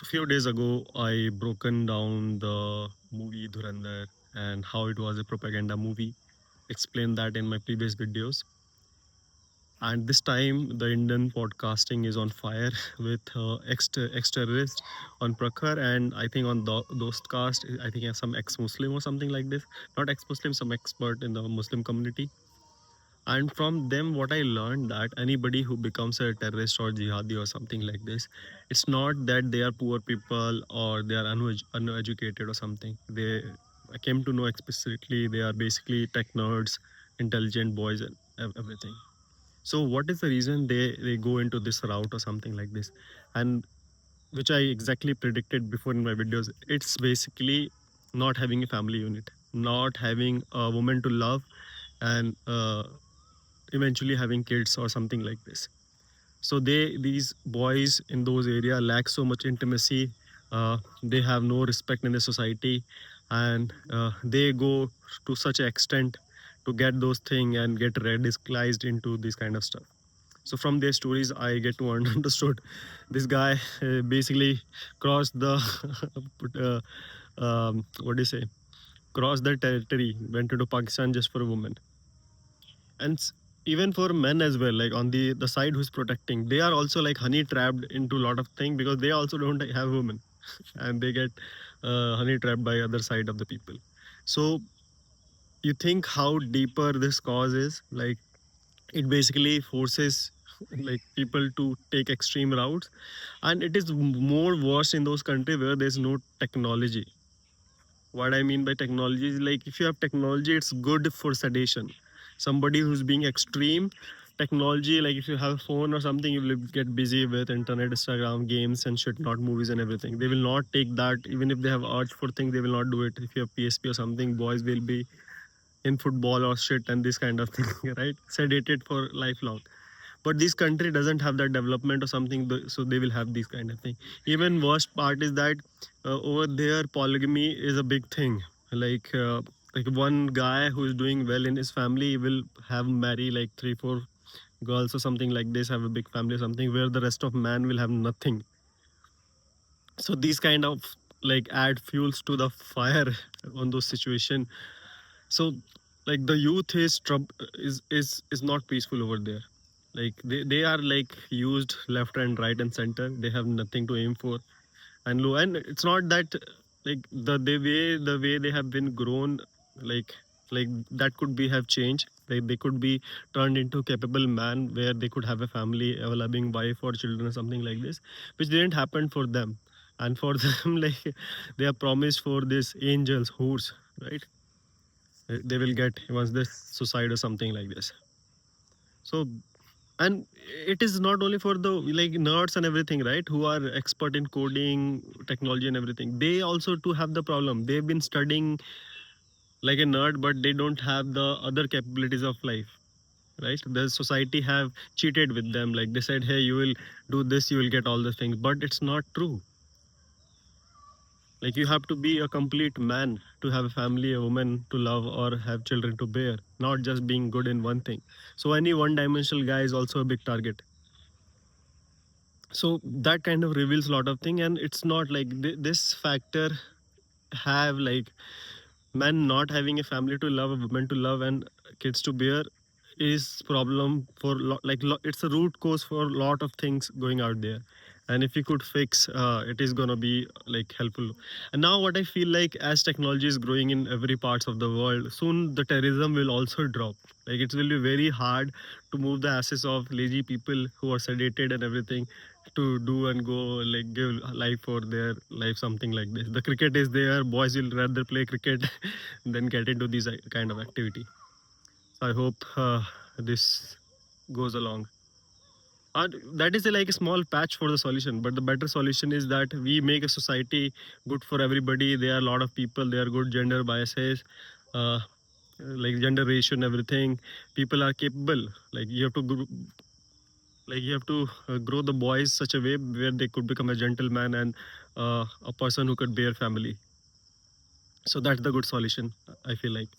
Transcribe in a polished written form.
So few days ago, I broken down the movie Dhurandhar and how it was a propaganda movie. Explained that in my previous videos. And this time, the Indian podcasting is on fire with ex-terrorist on Prakhar, and I think on Dostcast, I think some ex-Muslim or something like this. Not ex-Muslim, some expert in the Muslim community. And from them what I learned that anybody who becomes a terrorist or jihadi or something like this, it's not that they are poor people or they are uneducated or something. They I came to know explicitly they are basically tech nerds, intelligent boys and everything. So what is the reason they go into this route or something like this? And which I exactly predicted before in my videos, it's basically not having a family unit, not having a woman to love, and eventually having kids or something like this. So these boys in those area lack so much intimacy. They have no respect in the society, and they go to such an extent to get those things and get radicalized into this kind of stuff. So from their stories I get to understood this guy basically crossed the what do you say, crossed the territory, went into Pakistan just for a woman. And even for men as well, like on the side who's protecting, they are also like honey trapped into a lot of things because they also don't have women and they get honey trapped by other side of the people. So you think how deeper this cause is, like it basically forces like people to take extreme routes, and it is more worse in those countries where there's no technology. What I mean by technology is like if you have technology, it's good for sedation. Somebody who's being extreme, technology, like if you have a phone or something, you will get busy with internet, Instagram, games, and shit, not movies and everything. They will not take that, even if they have urge for things, they will not do it. If you have PSP or something, boys will be in football or shit and this kind of thing, right? Sedated for lifelong. But this country doesn't have that development or something, so they will have this kind of thing. Even worst part is that over there polygamy is a big thing. Like one guy who is doing well in his family will have marry like 3 4 girls or something like this, have a big family or something, where the rest of man will have nothing. So these kind of like add fuels to the fire on those situation. So like the youth is is not peaceful over there. Like they are like used left and right and center, they have nothing to aim for. And low, and it's not that like the way they have been grown, like like that could be have changed, like they could be turned into capable man where they could have a family, a loving wife or children or something like this, which didn't happen for them. And for them, like they are promised for this angels horse, right? They will get once this suicide or something like this. So, and it is not only for the like nerds and everything, right, who are expert in coding, technology and everything. They also too have the problem. They've been studying like a nerd, but they don't have the other capabilities of life, right? The society have cheated with them. Like they said, hey, you will do this, you will get all the things, but it's not true. Like you have to be a complete man to have a family, a woman to love, or have children to bear, not just being good in one thing. So any one-dimensional guy is also a big target. So that kind of reveals a lot of thing, and it's not like this factor have like men not having a family to love, a woman to love, and kids to bear is problem for it's a root cause for a lot of things going out there. And if you could fix, it is gonna be like helpful. And now what I feel like, as technology is growing in every parts of the world, soon the terrorism will also drop. Like it will be very hard to move the asses of lazy people who are sedated and everything to do and go, like give life for their life, something like this. The cricket is there, boys will rather play cricket than get into this kind of activity. So I hope this goes along. And that is like a small patch for the solution, but the better solution is that we make a society good for everybody. There are a lot of people, there are good gender biases, uh, like gender ratio and everything. People are capable. Like you have to grow the boys such a way where they could become a gentleman and a person who could bear family. So that's the good solution, I feel like.